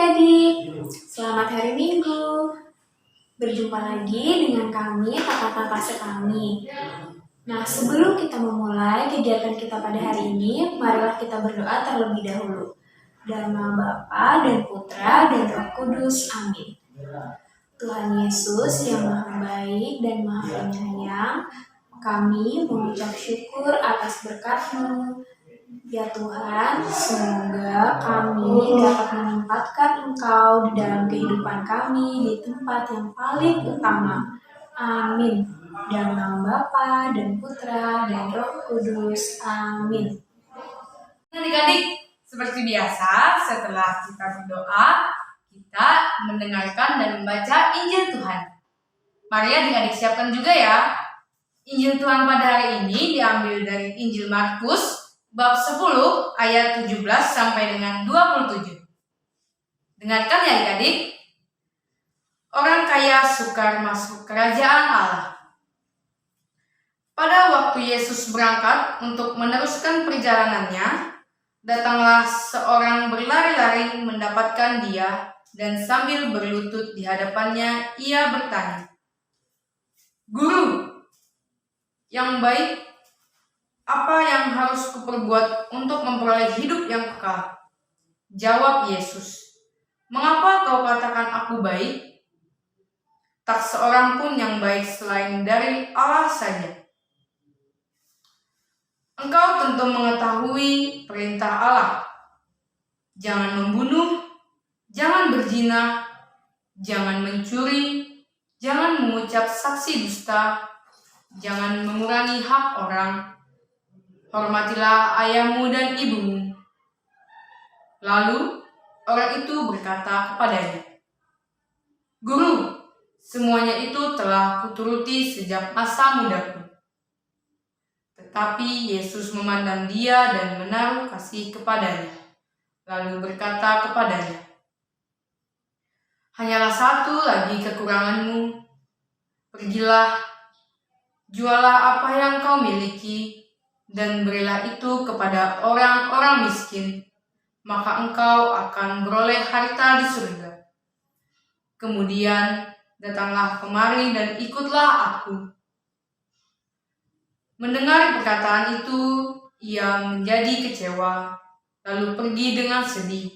adik-adik, selamat hari Minggu. Berjumpa lagi dengan kami, kakak-kakak sekami. Nah, sebelum kita memulai kegiatan kita pada hari ini, marilah kita berdoa terlebih dahulu. Dalam nama Bapa dan Putra dan Roh Kudus. Amin. Tuhan Yesus yang Maha Baik dan Maha Penyayang, kami mengucap syukur atas berkat-Mu. Ya Tuhan, semoga kami dapat menempatkan Engkau di dalam kehidupan kami di tempat yang paling utama. Amin. Dalam nama Bapa dan Putra dan Roh Kudus. Amin. Adik-adik, seperti biasa, setelah kita berdoa, kita mendengarkan dan membaca Injil Tuhan. Mari adik-adik siapkan juga ya. Injil Tuhan pada hari ini diambil dari Injil Markus bab 10 ayat 17 sampai dengan 27. Dengarkan ya adik-adik. Orang kaya sukar masuk kerajaan Allah. Pada waktu Yesus berangkat untuk meneruskan perjalanannya, datanglah seorang berlari-lari mendapatkan dia, dan sambil berlutut di hadapannya ia bertanya, "Guru yang baik, apa yang harus kuperbuat untuk memperoleh hidup yang kekal?" Jawab Yesus, "Mengapa kau katakan aku baik? Tak seorang pun yang baik selain dari Allah saja. Engkau tentu mengetahui perintah Allah. Jangan membunuh, jangan berzina, jangan mencuri, jangan mengucap saksi dusta, jangan mengurangi hak orang, hormatilah ayahmu dan ibumu." Lalu orang itu berkata kepadanya, "Guru, semuanya itu telah kuturuti sejak masa mudaku." Tetapi Yesus memandang dia dan menaruh kasih kepadanya, lalu berkata kepadanya, "Hanyalah satu lagi kekuranganmu. Pergilah, jualah apa yang kau miliki, dan berilah itu kepada orang-orang miskin, maka engkau akan beroleh harta di surga. Kemudian datanglah kemari dan ikutlah aku." Mendengar perkataan itu, ia menjadi kecewa, lalu pergi dengan sedih,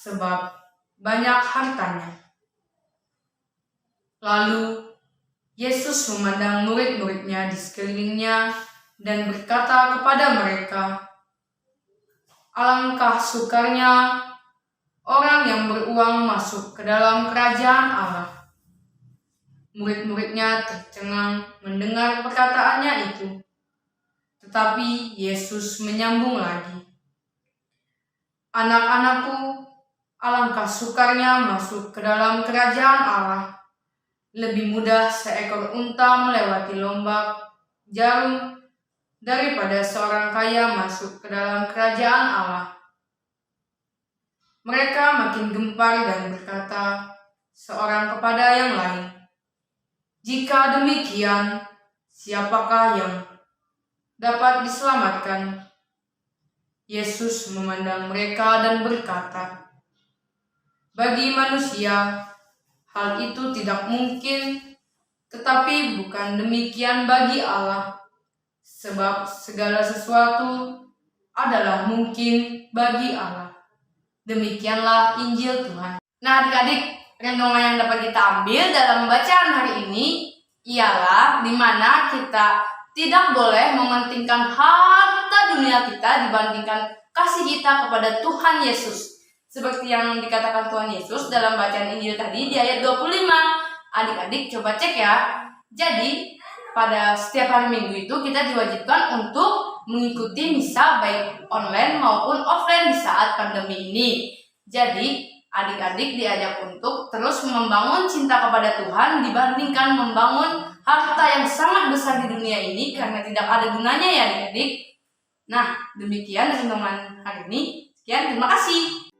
sebab banyak hartanya. Lalu Yesus memandang murid-muridnya di sekelilingnya dan berkata kepada mereka, "Alangkah sukarnya orang yang beruang masuk ke dalam kerajaan Allah." Murid-muridnya tercengang mendengar perkataannya itu. Tetapi Yesus menyambung lagi, "Anak-anakku, alangkah sukarnya masuk ke dalam kerajaan Allah. Lebih mudah seekor unta melewati lombak jarum daripada seorang kaya masuk ke dalam kerajaan Allah." Mereka makin gempar dan berkata seorang kepada yang lain, "Jika demikian, siapakah yang dapat diselamatkan?" Yesus memandang mereka dan berkata, "Bagi manusia, hal itu tidak mungkin, tetapi bukan demikian bagi Allah, sebab segala sesuatu adalah mungkin bagi Allah." Demikianlah Injil Tuhan. Nah adik-adik, renungan yang dapat kita ambil dalam bacaan hari ini ialah di mana kita tidak boleh mementingkan harta dunia kita dibandingkan kasih kita kepada Tuhan Yesus. Seperti yang dikatakan Tuhan Yesus dalam bacaan Injil tadi di ayat 25. Adik-adik coba cek ya. Jadi pada setiap hari Minggu itu kita diwajibkan untuk mengikuti misa baik online maupun offline di saat pandemi ini. Jadi adik-adik diajak untuk terus membangun cinta kepada Tuhan dibandingkan membangun harta yang sangat besar di dunia ini karena tidak ada gunanya ya adik-adik. Nah, demikian renungan hari ini. Sekian, terima kasih.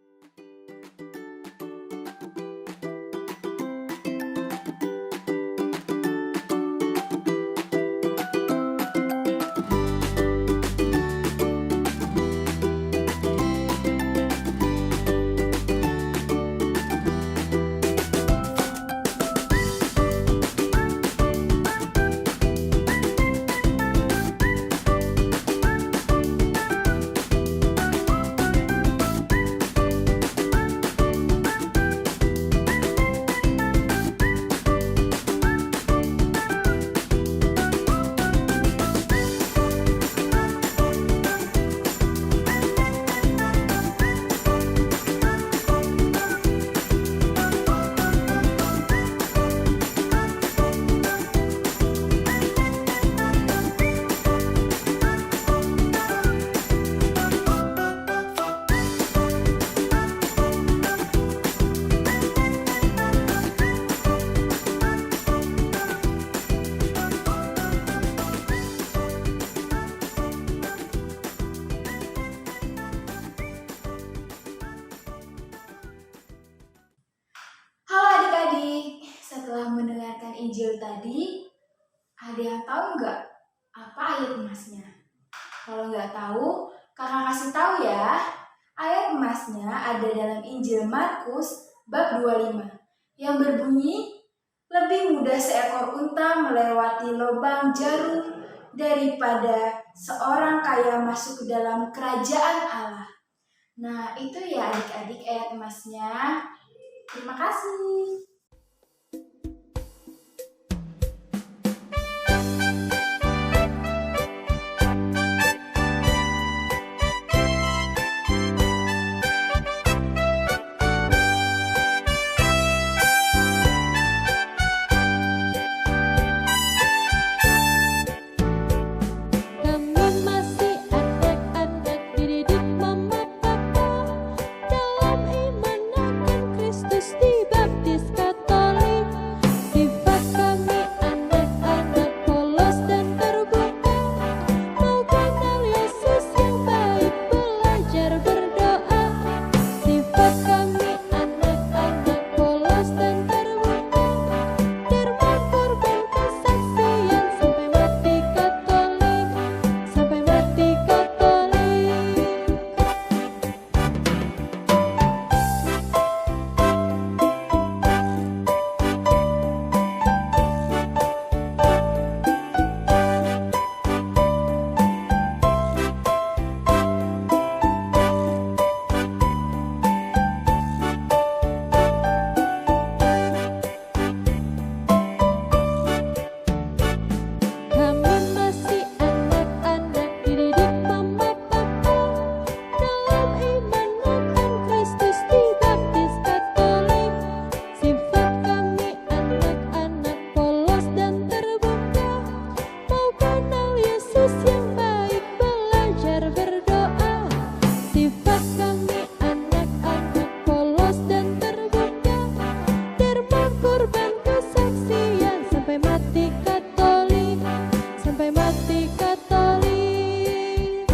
Injil tadi, ada yang tahu nggak apa ayat emasnya? Kalau nggak tahu, kakak kasih tahu ya. Ayat emasnya ada dalam Injil Markus bab 25 yang berbunyi, lebih mudah seekor unta melewati lubang jarum daripada seorang kaya masuk ke dalam kerajaan Allah. Nah, itu ya adik-adik ayat emasnya. Terima kasih. Kami masih anak-anak dididik mama papa dalam iman akan Kristus dibaptis Katolik. Sifat kami anak-anak polos dan terbuka, mau kenal Yesus yang baik, belajar berdoa. Sifat kami anak-anak polos dan terbuka, derma korban kesaksian sampai mati Katolik, sampai mati Katolik. Kami masih anak-anak dididik mama papa dalam iman akan Kristus dibaptis Katolik. Sifat kami anak-anak polos dan terbuka, mau kenal Yesus yang baik, belajar berdoa. Sifat kami anak-anak polos dan terbuka, derma korban kesaksian sampai mati Katolik, sampai mati Katolik.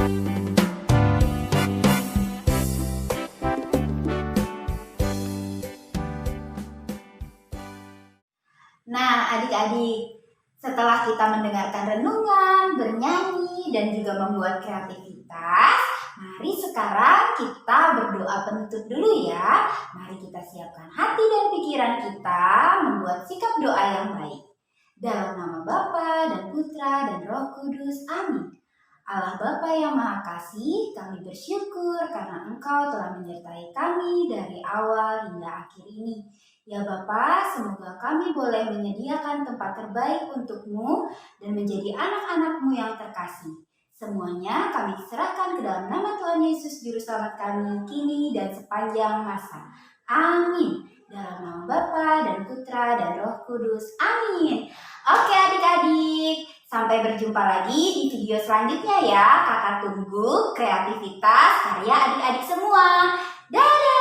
Nah, adik-adik, setelah kita mendengarkan renungan, bernyanyi, dan juga membuat kreativitas, mari sekarang kita berdoa penutup dulu ya. Mari kita siapkan hati dan pikiran kita membuat sikap doa yang baik. Dalam nama Bapa dan Putra dan Roh Kudus, amin. Allah Bapa yang Maha Kasih, kami bersyukur karena Engkau telah menyertai kami dari awal hingga akhir ini. Ya Bapa, semoga kami boleh menyediakan tempat terbaik untuk-Mu dan menjadi anak-anak-Mu yang terkasih. Semuanya kami serahkan ke dalam nama Tuhan Yesus Juru Selamat kami, kini dan sepanjang masa. Amin. Dalam nama Bapa dan Putra dan Roh Kudus. Amin. Oke adik-adik, sampai berjumpa lagi di video selanjutnya ya. Kakak tunggu kreativitas karya adik-adik semua. Dadah!